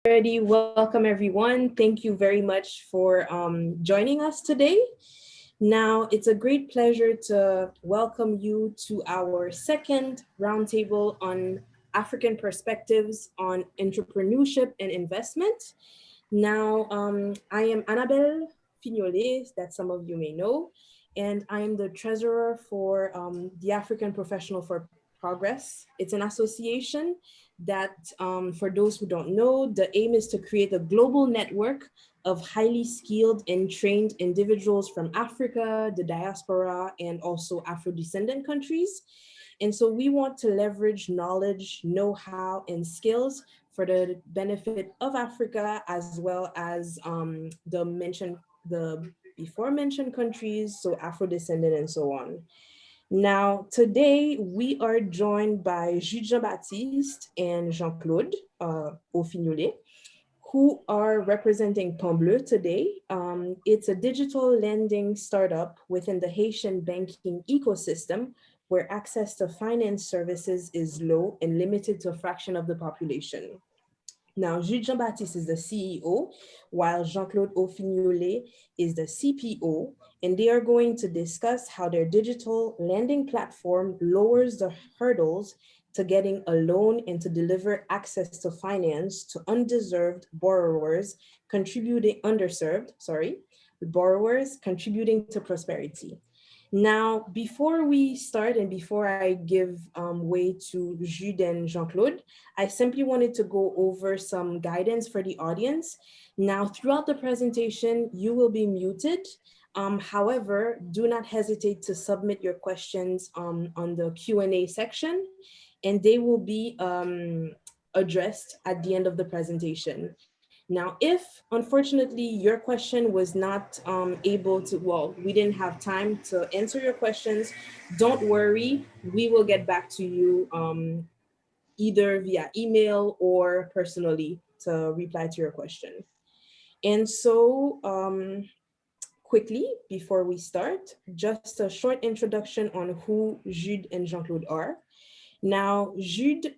Already, welcome everyone. Thank you very much for joining us today. Now, it's a great pleasure to welcome you to our second roundtable on African perspectives on entrepreneurship and investment. Now, I am Annabelle Fignole, that some of you may know, and I am the treasurer for the African Professional for Progress. It's an association that, for those who don't know, the aim is to create a global network of highly skilled and trained individuals from Africa, the diaspora, and also Afro-descendant countries. And so we want to leverage knowledge, know-how, and skills for the benefit of Africa, as well as the before mentioned countries, so Afro-descendant and so on. Now, today we are joined by Jude Jean-Baptiste and Jean-Claude Fignole, who are representing Paon Bleu today. It's a digital lending startup within the Haitian banking ecosystem where access to finance services is low and limited to a fraction of the population. Now, Jude Jean-Baptiste is the CEO, while Jean-Claude Fignole is the CPO, and they are going to discuss how their digital lending platform lowers the hurdles to getting a loan and to deliver access to finance to underserved borrowers contributing to prosperity. Now, before we start and before I give way to Jude and Jean-Claude, I simply wanted to go over some guidance for the audience. Now, throughout the presentation, you will be muted. However, do not hesitate to submit your questions on the Q&A section, and they will be addressed at the end of the presentation. Now, if unfortunately your question was not able to, well, we didn't have time to answer your questions, don't worry, we will get back to you either via email or personally to reply to your question. And so quickly, before we start, just a short introduction on who Jude and Jean-Claude are. Now, Jude,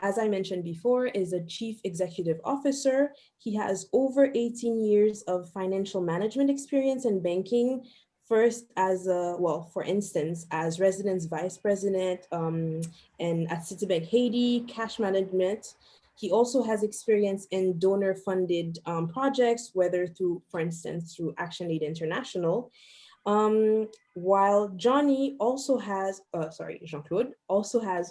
as I mentioned before, is a chief executive officer. He has over 18 years of financial management experience in banking, first as for instance, as residence vice president and at Citibank Haiti, cash management. He also has experience in donor-funded projects, whether through, for instance, through ActionAid International. While Jean-Claude also has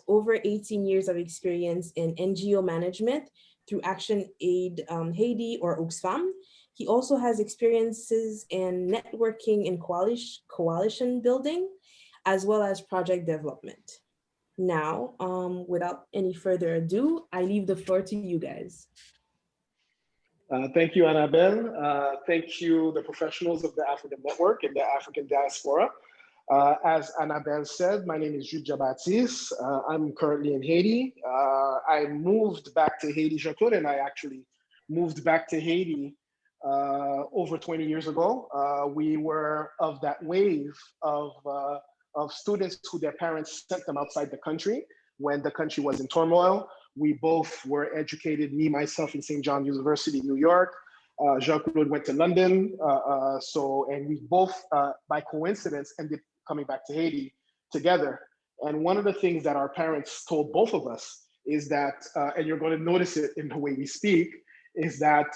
over 18 years of experience in NGO management through ActionAid Haiti or Oxfam. He also has experiences in networking and coalition building, as well as project development. Now, without any further ado, I leave the floor to you guys. Thank you, Annabelle. Thank you, the professionals of the African Network and the African Diaspora. As Annabelle said, my name is Jude Jean-Baptiste. I'm currently in Haiti. I moved back to Haiti, Jean-Claude, and I actually moved back to Haiti over 20 years ago. We were of that wave of students who their parents sent them outside the country when the country was in turmoil. We both were educated, me, myself, in St. John University, New York. Jean-Claude went to London. And we both, by coincidence, ended coming back to Haiti together. And one of the things that our parents told both of us is that, and you're going to notice it in the way we speak, is that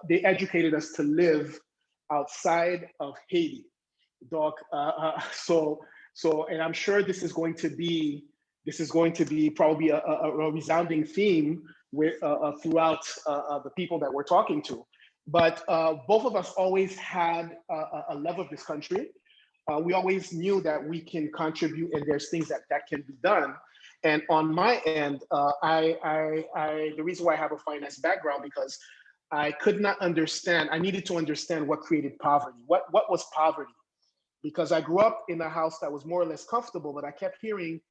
they educated us to live outside of Haiti. And I'm sure this is going to be probably a resounding theme throughout the people that we're talking to. But both of us always had a love of this country. We always knew that we can contribute and there's things that can be done. And on my end, the reason why I have a finance background, because I could not understand, I needed to understand what created poverty. What was poverty? Because I grew up in a house that was more or less comfortable, but I kept hearing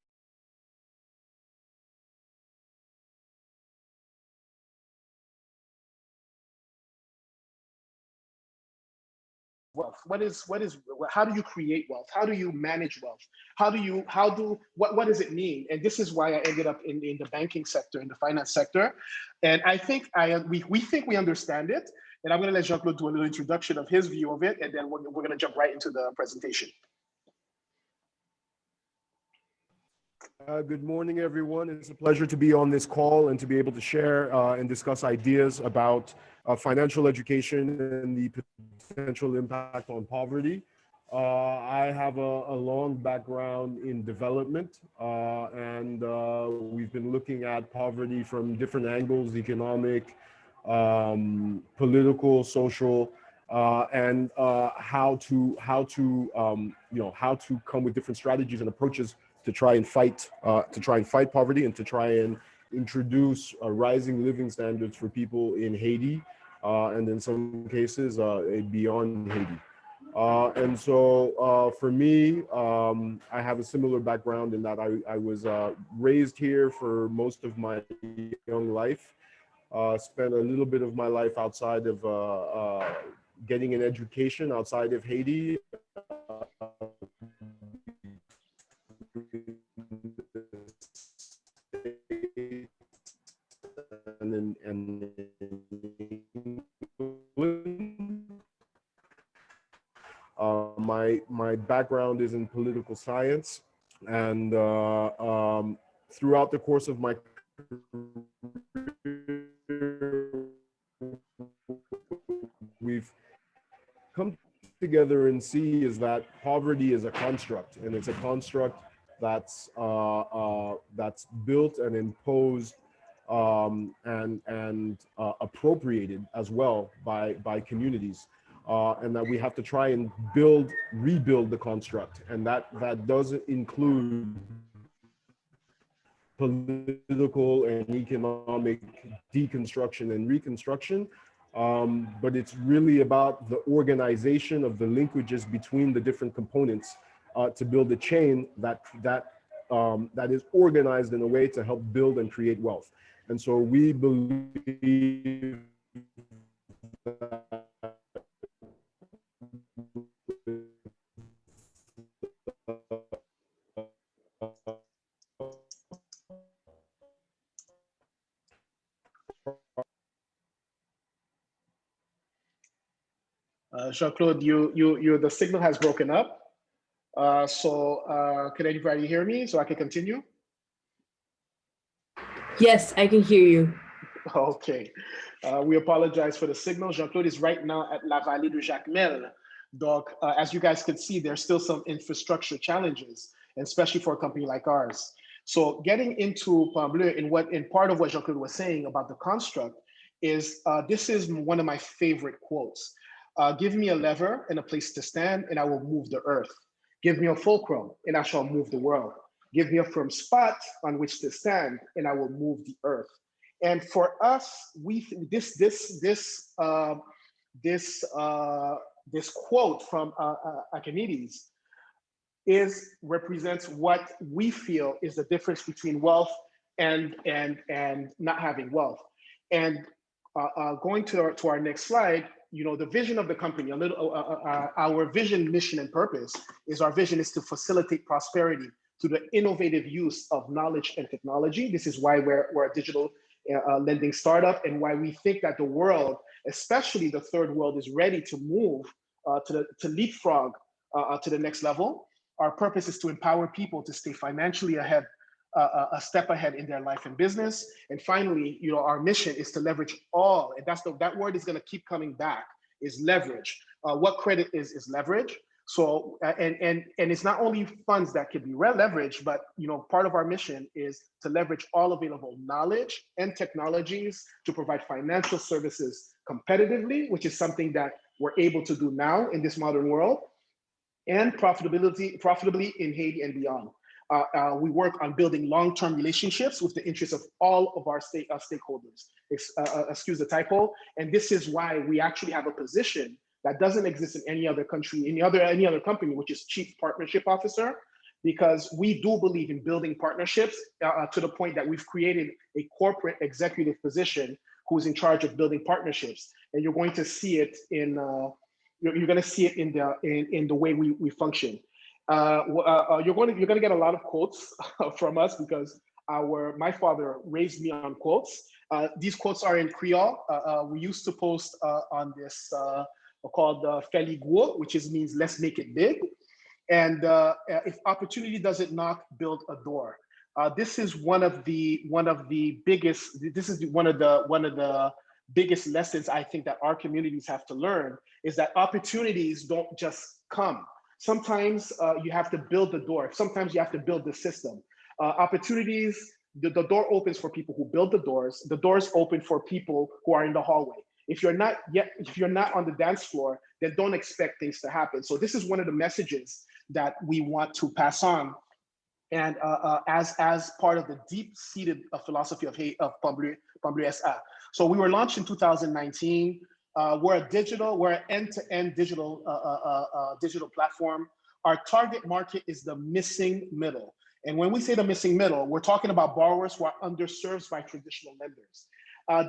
wealth. how do you create wealth? How do you manage wealth? What does it mean? And this is why I ended up in the banking sector, in the finance sector. And I think we think we understand it. And I'm going to let Jean-Claude do a little introduction of his view of it, and then we're going to jump right into the presentation. Good morning, everyone. It's a pleasure to be on this call and to be able to share and discuss ideas about financial education and the potential impact on poverty. I have a long background in development, and we've been looking at poverty from different angles: economic, political, social, and how to come with different strategies and approaches to try and fight poverty and to try and introduce rising living standards for people in Haiti, and in some cases beyond Haiti. And so for me, I have a similar background in that I was raised here for most of my young life, spent a little bit of my life outside of getting an education outside of Haiti. And my background is in political science, and throughout the course of my career, we've come together and see is that poverty is a construct, and it's a construct that's built and imposed and appropriated as well by communities, and that we have to try and rebuild the construct, and that doesn't include political and economic deconstruction and reconstruction, but it's really about the organization of the linkages between the different components to build a chain that is organized in a way to help build and create wealth. And so we believe that Jean-Claude, the signal has broken up. So can anybody hear me so I can continue? Yes, I can hear you. Okay. We apologize for the signal. Jean-Claude is right now at La Vallée de Jacmel. Donc, as you guys could see, there's still some infrastructure challenges, and especially for a company like ours. So getting into Paon Bleu, in part of what Jean-Claude was saying about the construct is, this is one of my favorite quotes. Give me a lever and a place to stand, and I will move the earth. Give me a fulcrum, and I shall move the world. Give me a firm spot on which to stand, and I will move the earth. And for us, this quote from Archimedes represents what we feel is the difference between wealth and not having wealth. And going to our next slide, the vision of the company, our vision, mission, and purpose is our vision is to facilitate prosperity through the innovative use of knowledge and technology. This is why we're a digital lending startup, and why we think that the world, especially the third world, is ready to move to leapfrog to the next level. Our purpose is to empower people to stay financially ahead, a step ahead in their life and business. And finally, our mission is to leverage all, and that word is going to keep coming back, is leverage. What credit is leverage. So, and it's not only funds that can be leveraged, but part of our mission is to leverage all available knowledge and technologies to provide financial services competitively, which is something that we're able to do now in this modern world, and profitably in Haiti and beyond. We work on building long-term relationships with the interests of all of our stakeholders. Excuse the typo. And this is why we actually have a position that doesn't exist in any other country, any other company, which is Chief Partnership Officer, because we do believe in building partnerships to the point that we've created a corporate executive position who's in charge of building partnerships. And you're going to see it in You're going to see it in the way we function. You're going to get a lot of quotes from us because my father raised me on quotes. These quotes are in Creole. We used to post on this called Feliguo, which means let's make it big. And if opportunity doesn't knock, build a door. This is one of the biggest. This is one of the biggest lessons I think that our communities have to learn, is that opportunities don't just come. Sometimes you have to build the door. Sometimes you have to build the system. Opportunities, the door opens for people who build the doors. The doors open for people who are in the hallway. If you're not on the dance floor, then don't expect things to happen. So this is one of the messages that we want to pass on, and as part of the deep-seated philosophy of Paon Bleu SA. So we were launched in 2019. We're an end-to-end digital platform. Our target market is the missing middle. And when we say the missing middle, we're talking about borrowers who are underserved by traditional lenders.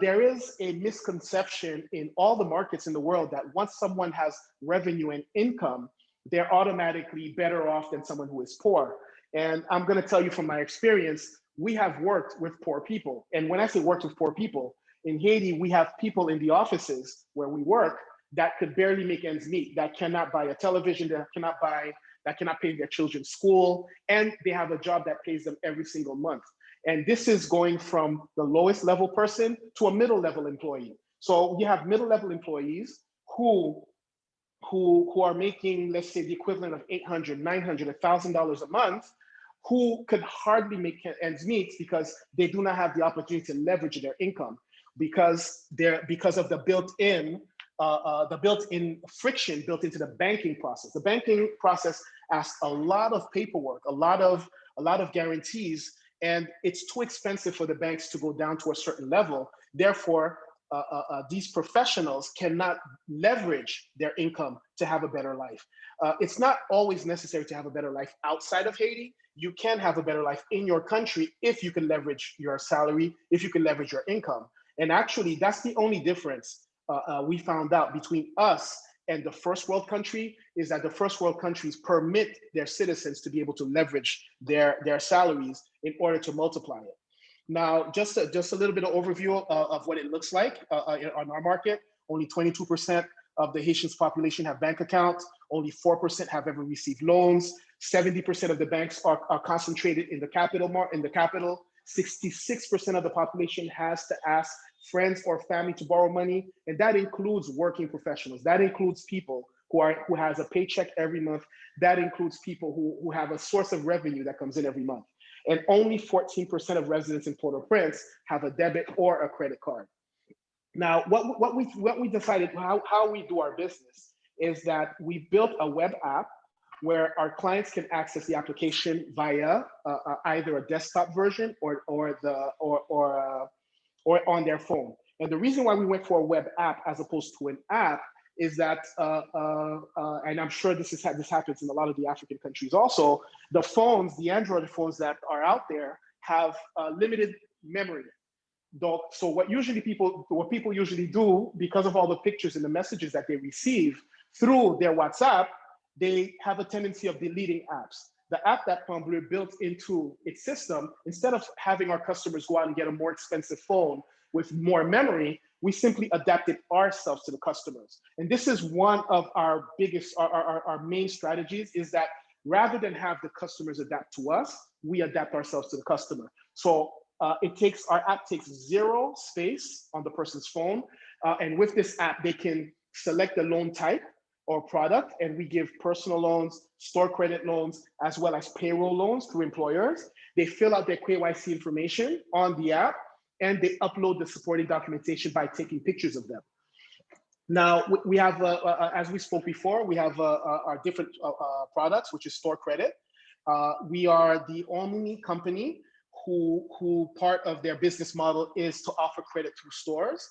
There is a misconception in all the markets in the world that once someone has revenue and income, they're automatically better off than someone who is poor. And I'm going to tell you from my experience, we have worked with poor people. And when I say worked with poor people, in Haiti, we have people in the offices where we work that could barely make ends meet, that cannot buy a television, that cannot pay their children's school, and they have a job that pays them every single month. And this is going from the lowest level person to a middle level employee. So you have middle level employees who are making, let's say, the equivalent of $800, $900, $1,000 a month, who could hardly make ends meet because they do not have the opportunity to leverage their income because of the built-in friction built into the banking process. The banking process asks a lot of paperwork, a lot of guarantees, and it's too expensive for the banks to go down to a certain level. Therefore, these professionals cannot leverage their income to have a better life. It's not always necessary to have a better life outside of Haiti. You can have a better life in your country if you can leverage your salary, if you can leverage your income. And actually, that's the only difference we found out between us and the first world country, is that the first world countries permit their citizens to be able to leverage their salaries in order to multiply it. Now, just a little bit of overview of what it looks like on our market. Only 22% of the Haitians population have bank accounts. Only 4% have ever received loans. 70% of the banks are concentrated in the capital. 66% of the population has to ask friends or family to borrow money, and that includes working professionals. That includes people who has a paycheck every month. That includes people who have a source of revenue that comes in every month. And only 14% of residents in Port-au-Prince have a debit or a credit card. Now, what we decided how we do our business is that we built a web app where our clients can access the application via either a desktop version or on their phone. And the reason why we went for a web app as opposed to an app is that, and I'm sure this happens in a lot of the African countries also, the Android phones that are out there have limited memory. So what people usually do, because of all the pictures and the messages that they receive through their WhatsApp, they have a tendency of deleting apps. The app that Paon Bleu built into its system, instead of having our customers go out and get a more expensive phone with more memory, we simply adapted ourselves to the customers. And this is one of our main strategies, is that rather than have the customers adapt to us, we adapt ourselves to the customer. So our app takes zero space on the person's phone. And with this app, they can select the loan type or product, and we give personal loans, store credit loans, as well as payroll loans to employers. They fill out their KYC information on the app, and they upload the supporting documentation by taking pictures of them. Now, we have, as we spoke before, we have our different products, which is store credit. We are the only company who part of their business model is to offer credit through stores.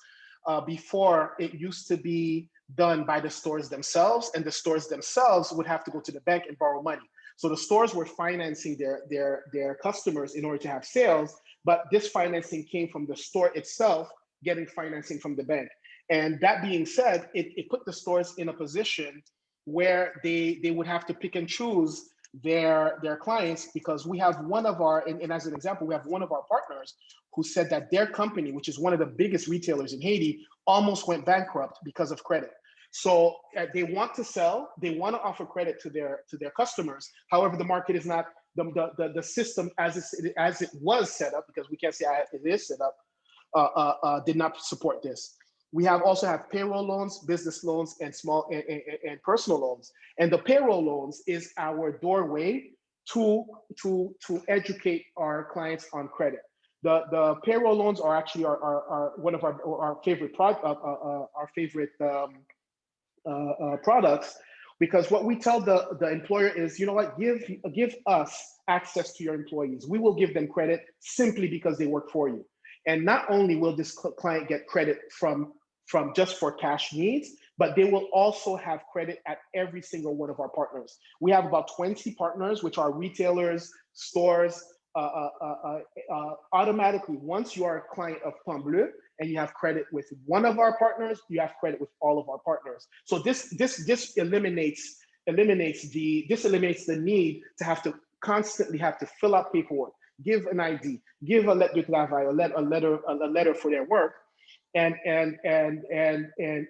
Before, it used to be done by the stores themselves, and the stores themselves would have to go to the bank and borrow money. So the stores were financing their customers in order to have sales, but this financing came from the store itself getting financing from the bank. And that being said, it put the stores in a position where they would have to pick and choose their clients, because we have one of our, and as an example, we have one of our partners who said that their company, which is one of the biggest retailers in Haiti, almost went bankrupt because of credit. So they want to sell, they want to offer credit to their customers. However, the market is not, the system as it was set up, because we can't say it is set up, did not support this. We also have payroll loans, business loans, and small and personal loans. And the payroll loans is our doorway to educate our clients on credit. The payroll loans are actually one of our favorite products, because what we tell the employer is, you know what, give us access to your employees. We will give them credit simply because they work for you. And not only will this client get credit from just for cash needs, but they will also have credit at every single one of our partners. We have about 20 partners, which are retailers, stores. Automatically, once you are a client of Paon Bleu and you have credit with one of our partners, you have credit with all of our partners. So this eliminates the need to have to constantly have to fill out paperwork, give an ID, give a lettre de travail, a letter for their work, and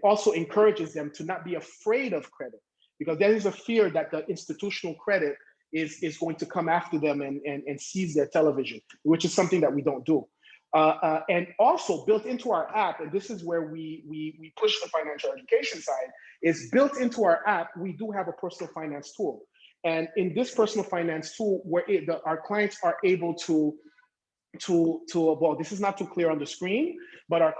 also encourages them to not be afraid of credit, because there is a fear that the institutional credit is going to come after them and seize their television, which is something that we don't do. And also built into our app, and this is where we push the financial education side, is built into our app, we do have a personal finance tool. And in this personal finance tool, our clients are able to, well, this is not too clear on the screen, but our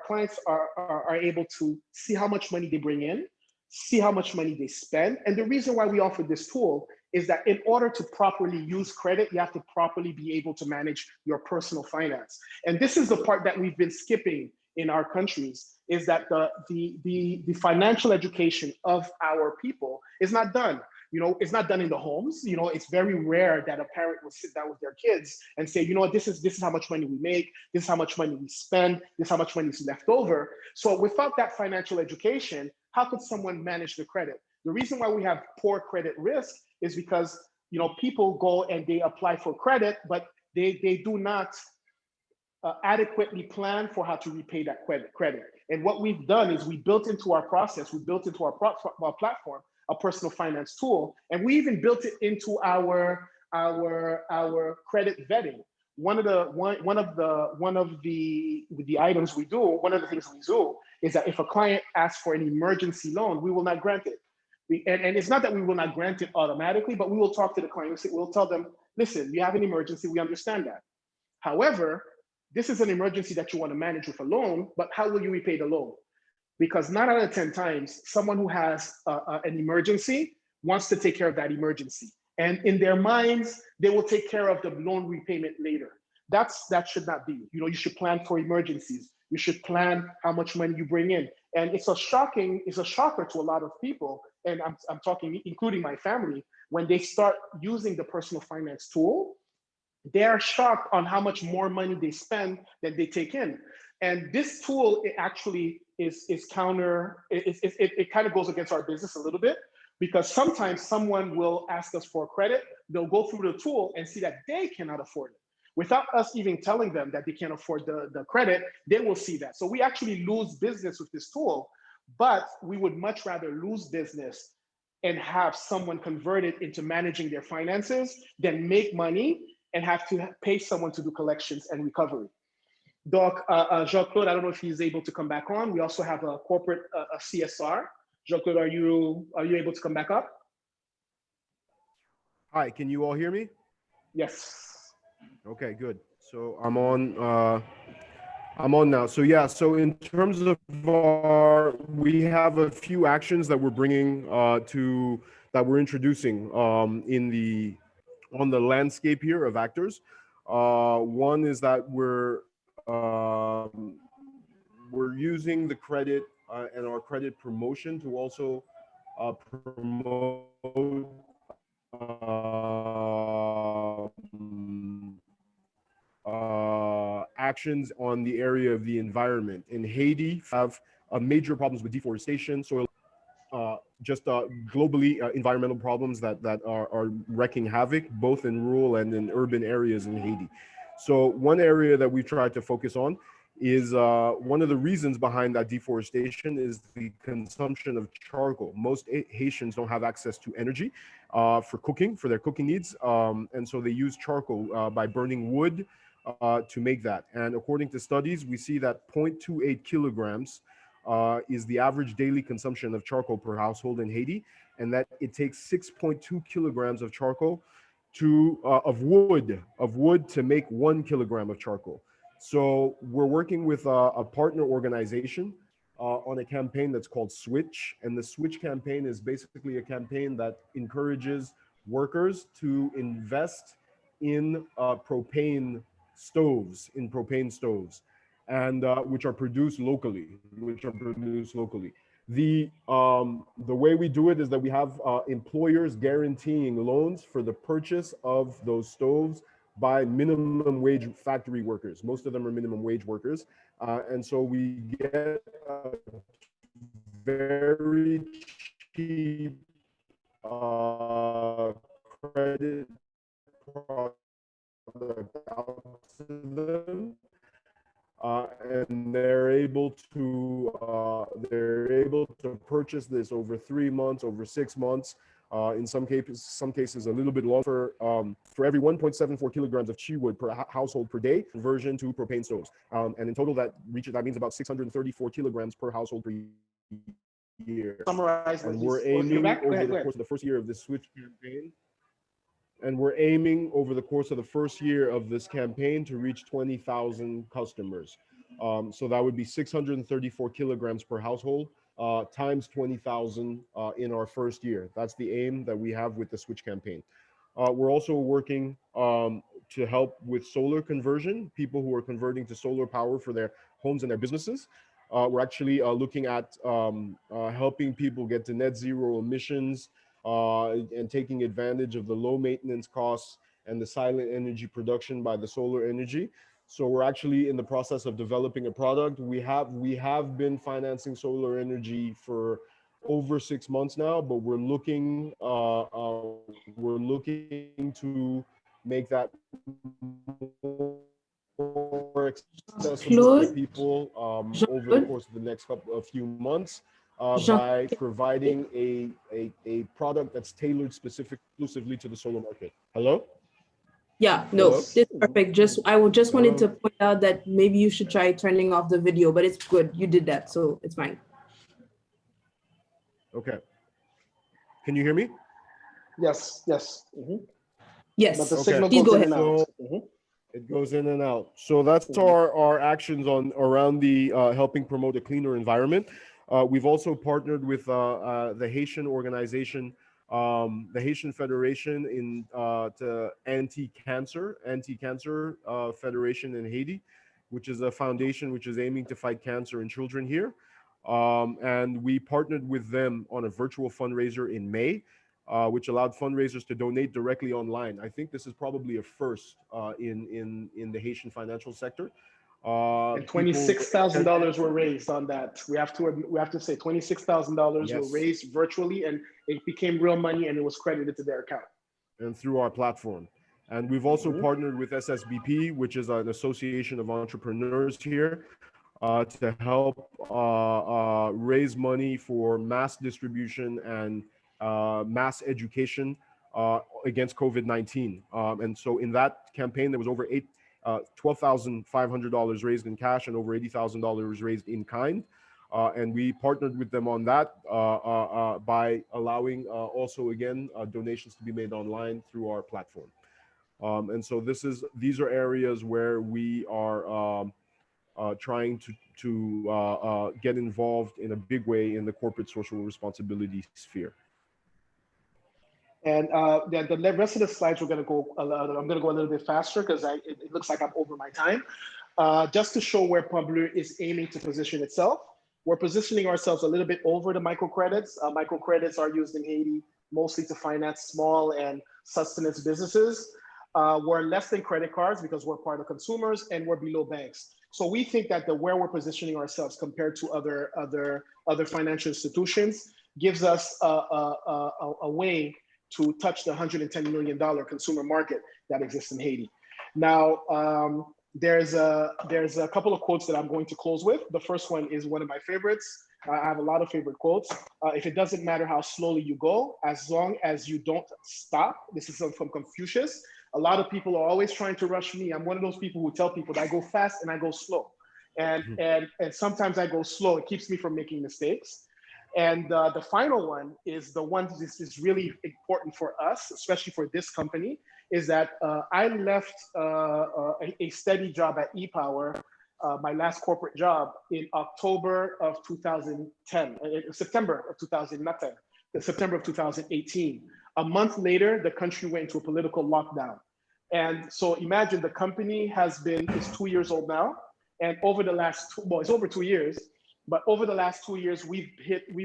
clients are able to see how much money they bring in, see how much money they spend. And the reason why we offer this tool is that in order to properly use credit, you have to properly be able to manage your personal finance. And this is the part that we've been skipping in our countries, is that the financial education of our people is not done. You know, it's not done in the homes. You know, it's very rare that a parent will sit down with their kids and say, you know what, this is how much money we make, this is how much money we spend, this is how much money is left over. So without that financial education, how could someone manage the credit? The reason why we have poor credit risk is because, you know, people go and they apply for credit, but they do not adequately plan for how to repay that credit. And what we've done is we built into our process, we built into our platform a personal finance tool, and we even built it into our credit vetting. One of the items we do, one of the things we do is that if a client asks for an emergency loan, we will not grant it. And it's not that we will not grant it automatically, but we will talk to the client. We'll tell them, listen, you have an emergency, we understand that. However, this is an emergency that you want to manage with a loan, but how will you repay the loan? Because 9 out of 10 times, someone who has an emergency wants to take care of that emergency. And in their minds, they will take care of the loan repayment later. That should not be. You know, you should plan for emergencies. You should plan how much money you bring in. And it's a shocker to a lot of people. And I'm talking, including my family, when they start using the personal finance tool, they are shocked on how much more money they spend than they take in. And this tool, it actually is counter, it kind of goes against our business a little bit, because sometimes someone will ask us for credit, they'll go through the tool and see that they cannot afford it. Without us even telling them that they can't afford the credit, they will see that. So we actually lose business with this tool, but we would much rather lose business and have someone convert it into managing their finances than make money and have to pay someone to do collections and recovery. Doc, Jean-Claude, I don't know if he's able to come back on. We also have a corporate a CSR. Jean-Claude, are you able to come back up? Hi, can you all hear me? Yes. Okay, good. So I'm on now. So yeah, so in terms of we have a few actions that we're bringing that we're introducing on the landscape here of actors. One is that we're using the credit and our credit promotion to also promote actions on the area of the environment. In Haiti, have major problems with deforestation, soil, just globally environmental problems that are wreaking havoc both in rural and in urban areas in Haiti. So one area that we tried to focus on is one of the reasons behind that deforestation is the consumption of charcoal. Most Haitians don't have access to energy for cooking, for their cooking needs, and so they use charcoal by burning wood to make that. And according to studies, we see that 0.28 kilograms is the average daily consumption of charcoal per household in Haiti, and that it takes 6.2 kilograms of charcoal of wood to make 1 kilogram of charcoal. So we're working with a partner organization on a campaign that's called Switch, and the Switch campaign is basically a campaign that encourages workers to invest in propane stoves, and which are produced locally. The way we do it is that we have employers guaranteeing loans for the purchase of those stoves by minimum wage factory workers. Most of them are minimum wage workers, and so we get a very cheap credit product out to them, and they're able to purchase this over 3 months, over 6 months, in some cases a little bit longer. For every 1.74 kilograms of chi wood per household per day, conversion to propane stoves, and in total that means about 634 kilograms per household per year. Summarize. And we're aiming over the course of the first year of this Switch campaign. And we're aiming over the course of the first year of this campaign to reach 20,000 customers. So that would be 634 kilograms per household times 20,000 in our first year. That's the aim that we have with the Switch campaign. We're also working to help with solar conversion, people who are converting to solar power for their homes and their businesses. We're actually looking at helping people get to net zero emissions, and taking advantage of the low maintenance costs and the silent energy production by the solar energy. So we're actually in the process of developing a product. We have been financing solar energy for over 6 months now, but we're looking to make that more accessible to people over the course of the next few months. By providing a product that's tailored exclusively to the solar market. Hello? Yeah, no, Hello? it's perfect. I wanted to point out that maybe you should try turning off the video, but it's good. You did that, so it's fine. Okay. Can you hear me? Yes. Yes. But the Okay. signal Please goes go in ahead. and out. It goes in and out. So that's our actions around the helping promote a cleaner environment. We've also partnered with the Haitian organization, the Haitian Federation to Anti-Cancer Federation in Haiti, which is a foundation which is aiming to fight cancer in children here. And we partnered with them on a virtual fundraiser in May, which allowed fundraisers to donate directly online. I think this is probably a first in the Haitian financial sector. And $26,000 were raised on that. We have to say $26,000 were raised virtually, and it became real money, and it was credited to their account. And through our platform. And we've also partnered with SSBP, which is an association of entrepreneurs here, to help raise money for mass distribution and mass education against COVID-19. And so in that campaign, there was over $12,500 raised in cash and over $80,000 raised in kind. And we partnered with them on that by allowing also, again, donations to be made online through our platform. And so these are areas where we are trying to get involved in a big way in the corporate social responsibility sphere. And the rest of the slides, I'm going to go a little bit faster because it looks like I'm over my time. Just to show where Paon Bleu is aiming to position itself. We're positioning ourselves a little bit over the microcredits. Microcredits are used in Haiti mostly to finance small and sustenance businesses. We're less than credit cards because we're part of consumers, and we're below banks. So we think that where we're positioning ourselves compared to other financial institutions gives us a way to touch the $110 million consumer market that exists in Haiti. Now, there's a couple of quotes that I'm going to close with. The first one is one of my favorites. I have a lot of favorite quotes. If it doesn't matter how slowly you go, as long as you don't stop. This is from Confucius. A lot of people are always trying to rush me. I'm one of those people who tell people that I go fast and I go slow. And sometimes I go slow. It keeps me from making mistakes. And the final one is the one this is really important for us, especially for this company, is that I left a steady job at ePower, my last corporate job, in October of 2010, September of 2010, September of 2018. A month later, the country went into a political lockdown. And so imagine the company is 2 years old now. And over the last, it's over 2 years, but over the last 2 years, we've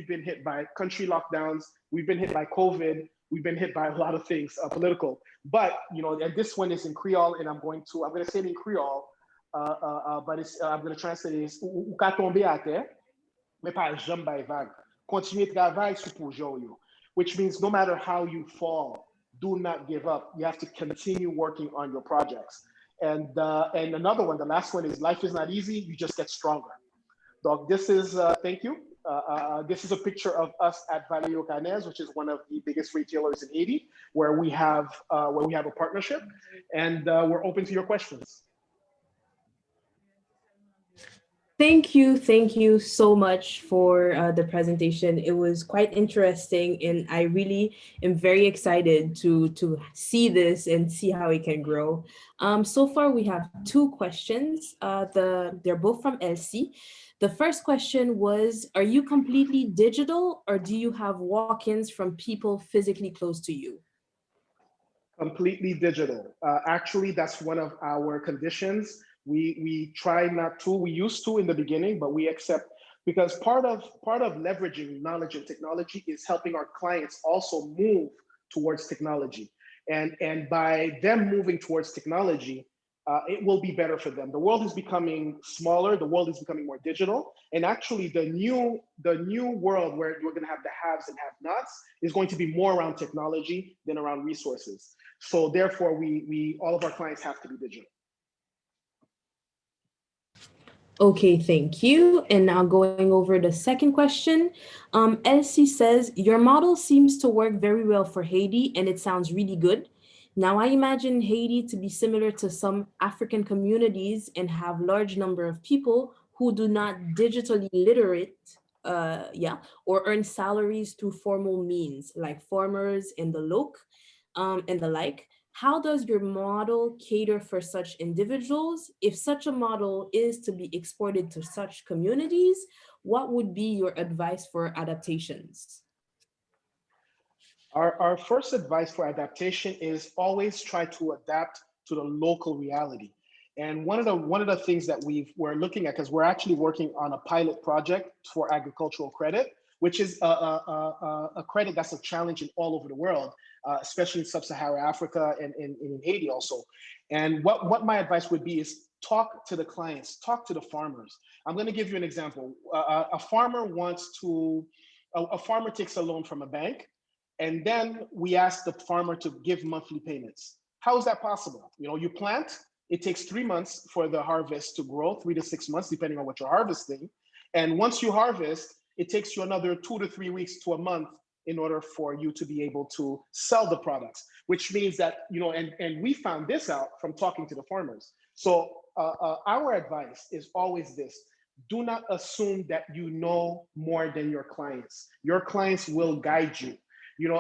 been hit by country lockdowns. We've been hit by COVID. We've been hit by a lot of things, political. But, and this one is in Creole, and I'm going to say it in Creole, but I'm going to translate it as ou ka tombe à terre, mais pas jamais bay vague. Continuez travail sur projet yo. Which means no matter how you fall, do not give up. You have to continue working on your projects. And another one, the last one is life is not easy. You just get stronger. Donc, this is, thank you. This is a picture of us at Valeo Canez, which is one of the biggest retailers in Haiti, where we have a partnership, and we're open to your questions. Thank you so much for the presentation. It was quite interesting, and I really am very excited to see this and see how it can grow. So far, we have 2 questions. They're both from Elsie. The first question was, are you completely digital, or do you have walk-ins from people physically close to you? Completely digital. Actually, that's one of our conditions. We try not to. We used to in the beginning, but we accept, because part of leveraging knowledge and technology is helping our clients also move towards technology. And by them moving towards technology, it will be better for them. The world is becoming smaller. The world is becoming more digital. And actually, the new world where you're going to have the haves and have-nots is going to be more around technology than around resources. So therefore, we all of our clients have to be digital. Okay, thank you. And now going over the second question, Elsie says, your model seems to work very well for Haiti, and it sounds really good. Now, I imagine Haiti to be similar to some African communities and have large number of people who do not digitally literate, or earn salaries through formal means, like farmers in the loc, and the like. How does your model cater for such individuals? If such a model is to be exported to such communities, what would be your advice for adaptations? Our first advice for adaptation is always try to adapt to the local reality. And one of the things that we're looking at, because we're actually working on a pilot project for agricultural credit, which is a credit that's a challenge in all over the world, especially in sub-Saharan Africa and in Haiti also. And what my advice would be is talk to the clients, talk to the farmers. I'm going to give you an example. A farmer takes a loan from a bank, and then we ask the farmer to give monthly payments. How is that possible? You plant, it takes 3 months for the harvest to grow, 3 to 6 months, depending on what you're harvesting. And once you harvest, it takes you another 2 to 3 weeks to a month in order for you to be able to sell the products, which means that, and we found this out from talking to the farmers. So our advice is always this: do not assume that you know more than your clients. Your clients will guide you,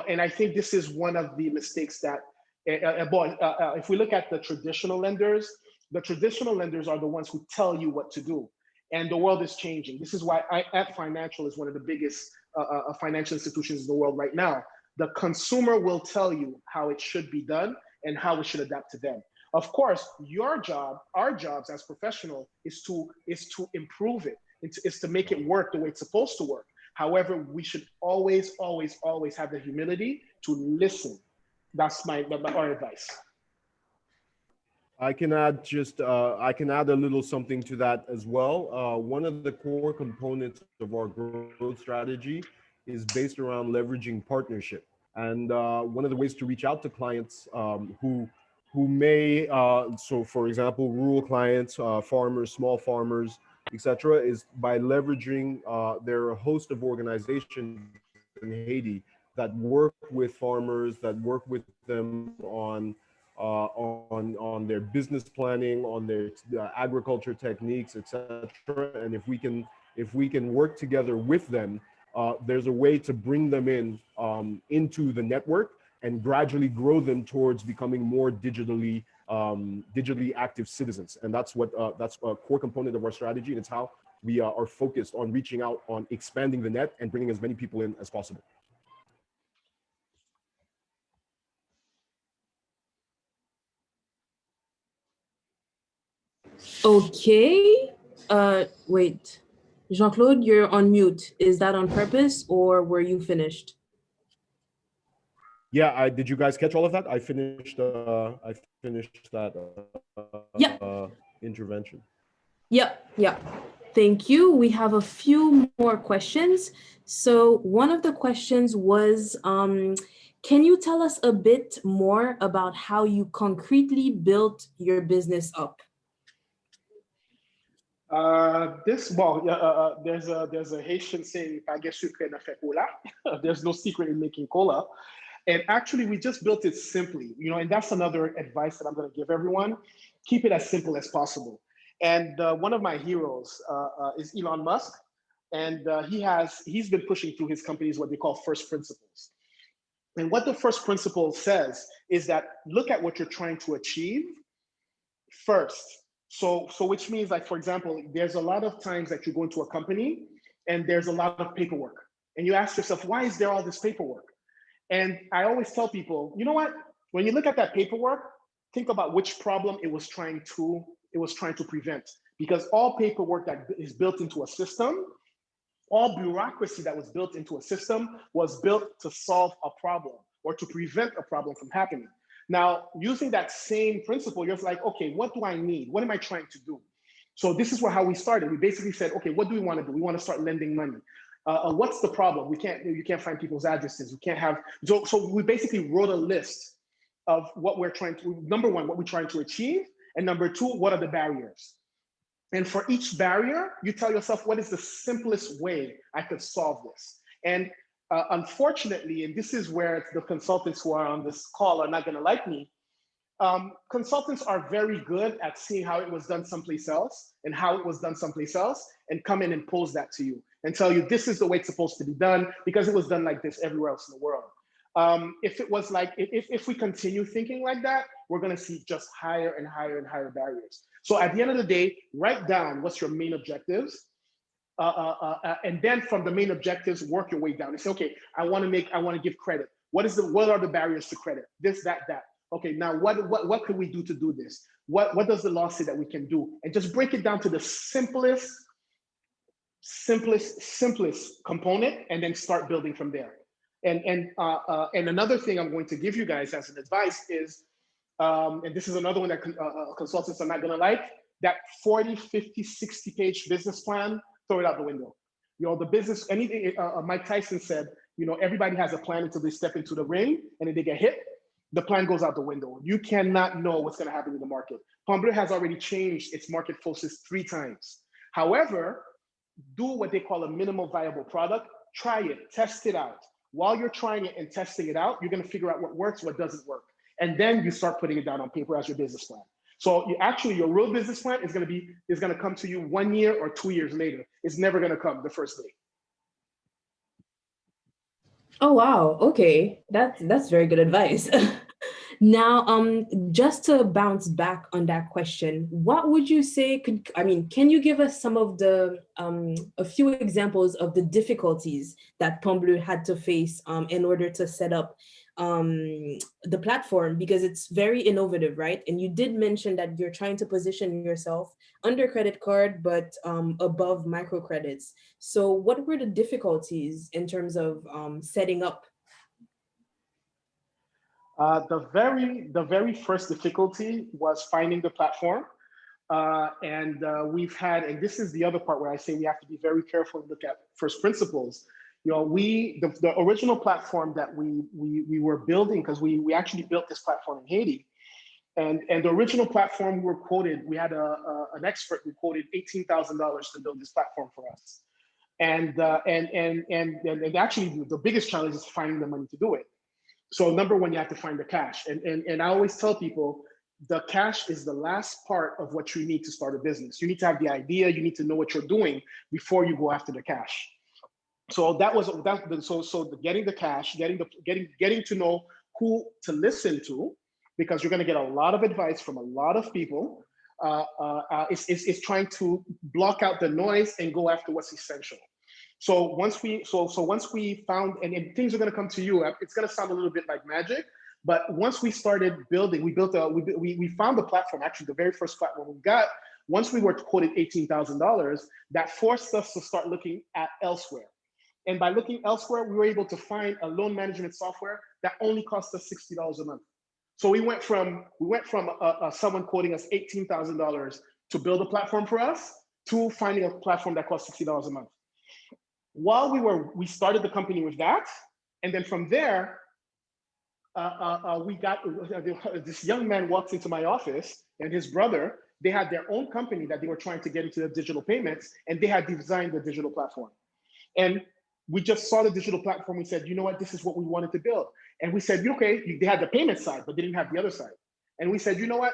and I think this is one of the mistakes that, if we look at the traditional lenders are the ones who tell you what to do. And the world is changing. This is why Ant Financial is one of the biggest financial institutions in the world right now. The consumer will tell you how it should be done and how it should adapt to them. Of course, your job, our jobs as professionals, is to improve it. It's to make it work the way it's supposed to work. However, we should always have the humility to listen. That's our advice. I can add a little something to that as well. One of the core components of our growth strategy is based around leveraging partnership. And one of the ways to reach out to clients who may, so for example, rural clients, farmers, small farmers, etc., is by leveraging there are a host of organizations in Haiti that work with farmers, that work with them on their business planning, on their agriculture techniques, etc. And if we can work together with them, there's a way to bring them into the network and gradually grow them towards becoming more digitally active citizens. And that's a core component of our strategy, and it's how we are focused on reaching out, on expanding the net and bringing as many people in as possible. Okay. Wait. Jean-Claude, you're on mute. Is that on purpose or were you finished? Yeah, did you guys catch all of that? I finished that Yep. intervention. Yep. Thank you. We have a few more questions. So one of the questions was, can you tell us a bit more about how you concretely built your business up? There's a Haitian saying, "Pas de sucre ne fait cola." There's no secret in making cola. And actually, we just built it simply, and that's another advice that I'm going to give everyone. Keep it as simple as possible. And one of my heroes is Elon Musk. And he's been pushing through his companies what they call first principles. And what the first principle says is that look at what you're trying to achieve first. So which means, like, for example, there's a lot of times that you go into a company and there's a lot of paperwork. And you ask yourself, why is there all this paperwork? And I always tell people, you know what? When you look at that paperwork, think about which problem it was trying to prevent. Because all paperwork that is built into a system, all bureaucracy that was built into a system was built to solve a problem or to prevent a problem from happening. Now, using that same principle, you're like, okay, what do I need? What am I trying to do? So this is how we started. We basically said, okay, what do we want to do? We want to start lending money. What's the problem? You can't find people's addresses. We can't have, so we basically wrote a list of what we're trying to, number one, what we're trying to achieve. And number two, what are the barriers? And for each barrier, you tell yourself, what is the simplest way I could solve this? And unfortunately, and this is where the consultants who are on this call are not going to like me, consultants are very good at seeing how it was done someplace else and how it was done someplace else and come in and pose that to you and tell you this is the way it's supposed to be done because it was done like this everywhere else in the world. If it was like, if we continue thinking like that, we're going to see just higher and higher and higher barriers. So at the end of the day, write down what's your main objectives. And then from the main objectives, work your way down and say, okay, I want to give credit. What are the barriers to credit? This, that. Okay, now what could we do to do this? What does the law say that we can do? And just break it down to the simplest component, and then start building from there. And another thing I'm going to give you guys as an advice is, and this is another one that consultants are not going to like, that 40, 50, 60-page business plan, throw it out the window. The business, anything, Mike Tyson said, everybody has a plan until they step into the ring, and if they get hit, the plan goes out the window. You cannot know what's going to happen in the market. Paon Bleu has already changed its market focus 3 times. However, do what they call a minimal viable product. Try it, test it out. While you're trying it and testing it out, you're going to figure out what works, what doesn't work. And then you start putting it down on paper as your business plan. So your real business plan is going to come to you 1 year or 2 years later. It's never going to come the first day. Oh, wow. Okay. That's very good advice. Now, just to bounce back on that question, what would you say, can you give us some of the, a few examples of the difficulties that Paon Bleu had to face in order to set up the platform? Because it's very innovative, right? And you did mention that you're trying to position yourself under credit card, but above microcredits. So what were the difficulties in terms of setting up? The very first difficulty was finding the platform. We've had, and this is the other part where I say we have to be very careful and look at first principles. You know, the original platform that we were building, because we actually built this platform in Haiti, and the original platform we were quoted, we had an expert who quoted $18,000 to build this platform for us. And actually the biggest challenge is finding the money to do it. So number one, you have to find the cash. And I always tell people, the cash is the last part of what you need to start a business. You need to have the idea, you need to know what you're doing before you go after the cash. So getting the cash, getting to know who to listen to, because you're going to get a lot of advice from a lot of people. Is trying to block out the noise and go after what's essential. So once we found, and things are going to come to you, it's going to sound a little bit like magic, but once we started building, we found the platform. Actually, the very first platform we got, once we were quoted $18,000, that forced us to start looking at elsewhere. And by looking elsewhere, we were able to find a loan management software that only cost us $60 a month. So we went from someone quoting us $18,000 to build a platform for us to finding a platform that costs $60 a month. While we started the company with that, and then from there, we got this young man walks into my office, and his brother, they had their own company that they were trying to get into the digital payments, and they had designed the digital platform. And we just saw the digital platform. We said, you know what, this is what we wanted to build. And we said, okay, they had the payment side, but they didn't have the other side. And we said, you know what,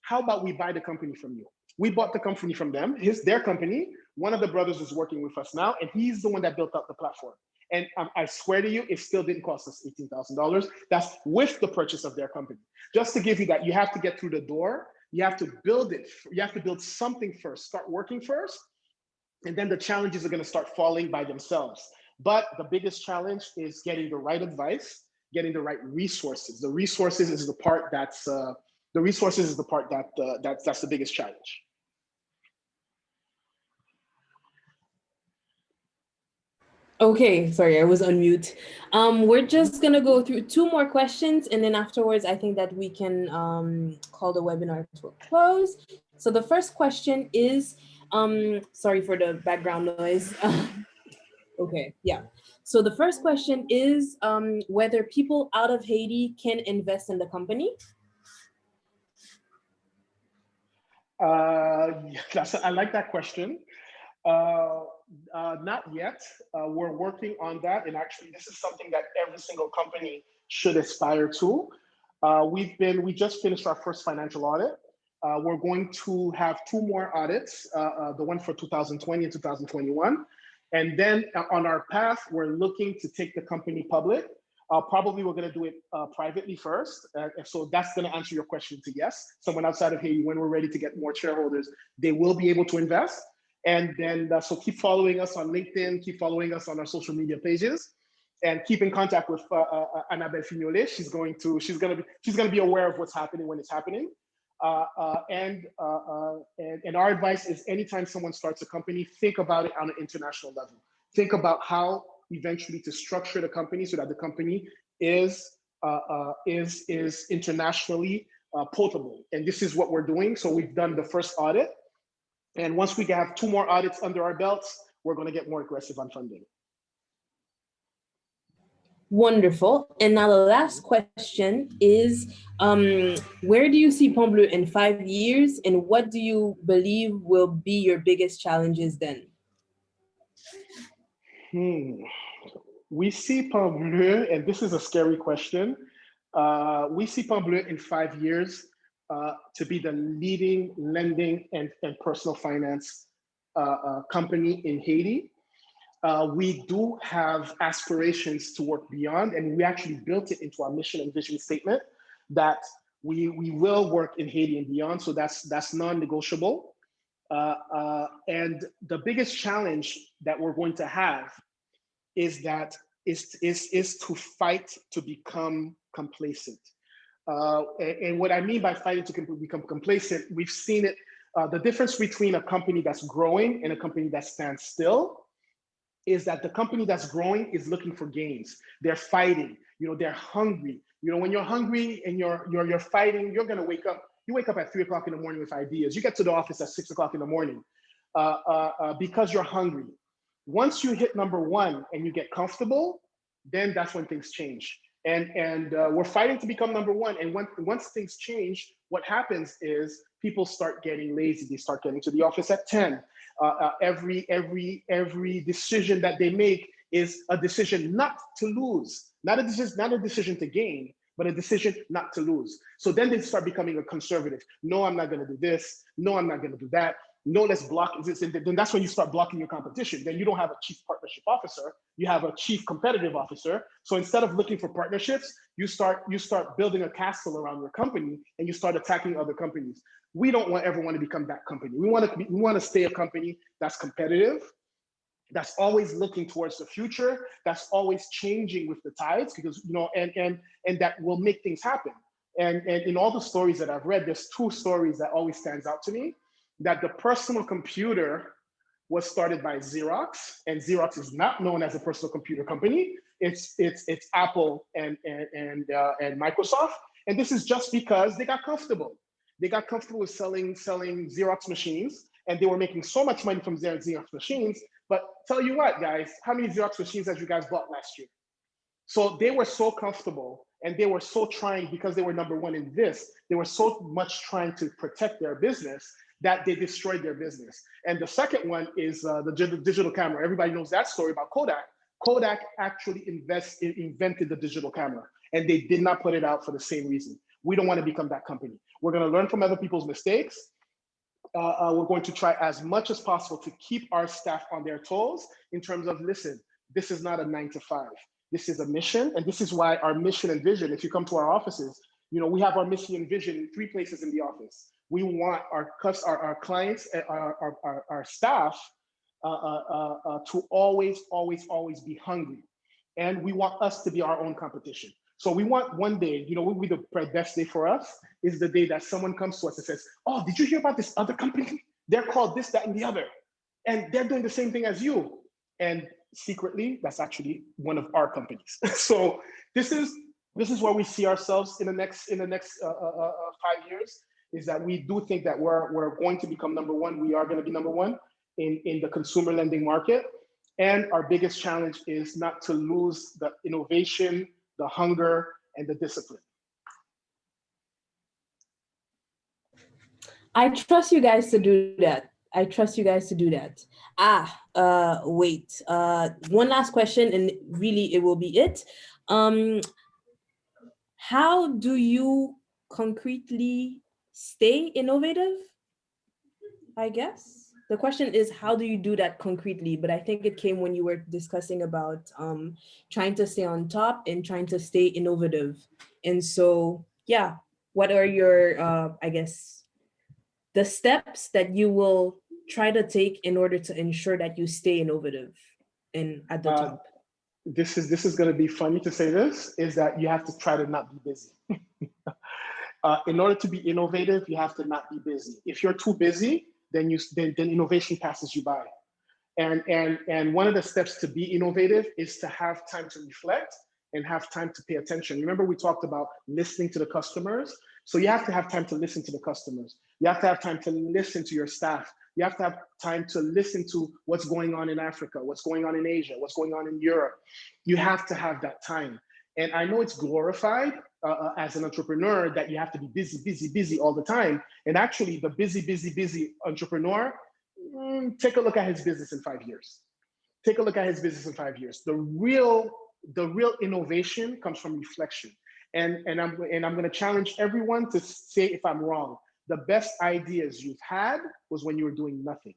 how about we buy the company from you? We bought the company from them, their company. One of the brothers is working with us now, and he's the one that built up the platform. And I swear to you, it still didn't cost us $18,000. That's with the purchase of their company. Just to give you that, you have to get through the door. You have to build it. You have to build something first, start working first, and then the challenges are going to start falling by themselves. But the biggest challenge is getting the right advice, getting the right resources. The resources is the part that's the biggest challenge. Okay, sorry, I was on mute. We're just gonna go through two more questions, and then afterwards, I think that we can call the webinar to a close. So the first question is, sorry for the background noise. Okay, yeah. So the first question is whether people out of Haiti can invest in the company. I like that question. Not yet. We're working on that, and actually, this is something that every single company should aspire to. We just finished our first financial audit. We're going to have two more audits, the one for 2020 and 2021. And then on our path, we're looking to take the company public. Probably we're going to do it privately first. So that's going to answer your question to yes. Someone outside of Haiti, when we're ready to get more shareholders, they will be able to invest. And then, so keep following us on LinkedIn, keep following us on our social media pages, and keep in contact with Annabelle Fignole. She's going to be aware of what's happening when it's happening. And our advice is, anytime someone starts a company, think about it on an international level. Think about how eventually to structure the company so that the company is internationally potable. And this is what we're doing. So we've done the first audit. And once we have two more audits under our belts, we're going to get more aggressive on funding. Wonderful. And now the last question is, where do you see Paon Bleu in 5 years, and what do you believe will be your biggest challenges then? We see Paon Bleu, and this is a scary question. We see Paon Bleu in 5 years to be the leading lending and personal finance company in Haiti. We do have aspirations to work beyond, and we actually built it into our mission and vision statement that we will work in Haiti and beyond. So that's non-negotiable. And the biggest challenge that we're going to have is to fight to become complacent. And what I mean by fighting to become complacent, we've seen it. The difference between a company that's growing and a company that stands still is that the company that's growing is looking for gains. They're fighting, they're hungry, You know, when you're hungry and you're fighting, you're gonna wake up. You wake up at 3 o'clock in the morning with ideas. You get to the office at 6 o'clock in the morning because you're hungry. Once you hit number one and you get comfortable, then that's when things change. And we're fighting to become number one. And once things change, what happens is people start getting lazy. They start getting to the office at 10. Every decision that they make is a decision not to lose, not a decision to gain, but a decision not to lose. So then they start becoming a conservative. No, I'm not going to do this. No, I'm not going to do that. No, let's block this. And then that's when you start blocking your competition. Then you don't have a chief partnership officer. You have a chief competitive officer. So instead of looking for partnerships, you start building a castle around your company and you start attacking other companies. We don't ever want to become that company. We want to stay a company that's competitive, that's always looking towards the future, that's always changing with the tides, because, you know, and that will make things happen. And in all the stories that I've read, there's two stories that always stands out to me. That the personal computer was started by Xerox, and Xerox is not known as a personal computer company. It's Apple and Microsoft, and this is just because they got comfortable. They got comfortable with selling Xerox machines, and they were making so much money from Xerox machines. But tell you what, guys, how many Xerox machines have you guys bought last year? So they were so comfortable, and they were so trying, because they were number one in this, they were so much trying to protect their business that they destroyed their business. And the second one is the digital camera. Everybody knows that story about Kodak. Kodak actually invented the digital camera, and they did not put it out for the same reason. We don't want to become that company. We're going to learn from other people's mistakes. We're going to try as much as possible to keep our staff on their toes in terms of, listen, this is not a 9 to 5. This is a mission, and this is why our mission and vision, if you come to our offices, you know, we have our mission and vision in 3 places in the office. We want our clients, our staff to always be hungry. And we want us to be our own competition. So we want one day, you know, what would be the best day for us is the day that someone comes to us and says, oh, did you hear about this other company? They're called this, that, and the other. And they're doing the same thing as you. And secretly, that's actually one of our companies. So this is where we see ourselves in the next 5 years, is that we do think that we're going to become number one. We are going to be number one in the consumer lending market. And our biggest challenge is not to lose the innovation, the hunger, and the discipline. I trust you guys to do that. Wait. One last question, and really it will be it. How do you concretely stay innovative? I guess the question is, how do you do that concretely? But I think it came when you were discussing about trying to stay on top and trying to stay innovative. And so, yeah, what are your, I guess, the steps that you will try to take in order to ensure that you stay innovative and at the top? This is going to be funny to say this, is that you have to try to not be busy. In order to be innovative, you have to not be busy. If you're too busy, then innovation passes you by. And one of the steps to be innovative is to have time to reflect and have time to pay attention. Remember, we talked about listening to the customers. So you have to have time to listen to the customers. You have to have time to listen to your staff. You have to have time to listen to what's going on in Africa, what's going on in Asia, what's going on in Europe. You have to have that time. And I know it's glorified as an entrepreneur that you have to be busy all the time. And actually the busy entrepreneur, take a look at his business in 5 years. Take a look at his business in 5 years. The real innovation comes from reflection. And I'm going to challenge everyone to say if I'm wrong. The best ideas you've had was when you were doing nothing.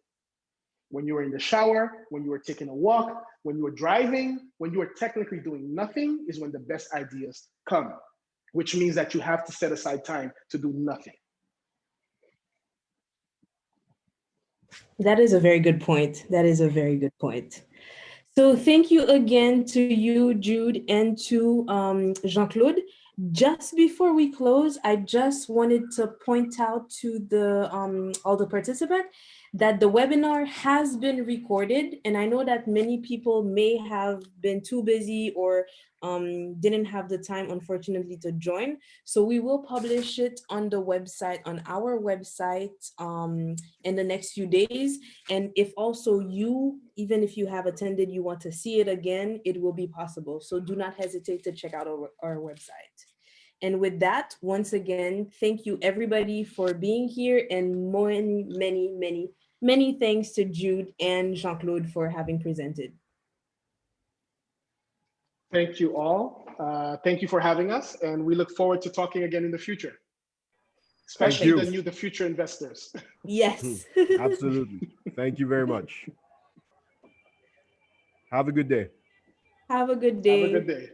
When you were in the shower, when you were taking a walk, when you were driving, when you were technically doing nothing is when the best ideas come, which means that you have to set aside time to do nothing. That is a very good point. So thank you again to you, Jude, and to Jean-Claude. Just before we close, I just wanted to point out to the all the participants that the webinar has been recorded, and I know that many people may have been too busy or didn't have the time, unfortunately, to join. So we will publish it on the website, on our website, in the next few days. And if also you, even if you have attended, you want to see it again, it will be possible. So do not hesitate to check out our website. And with that, once again, thank you everybody for being here, and many, many, many, many thanks to Jude and Jean-Claude for having presented. Thank you all. Thank you for having us, and we look forward to talking again in the future, especially the future investors. Yes. Absolutely. Thank you very much. Have a good day. Have a good day. Have a good day.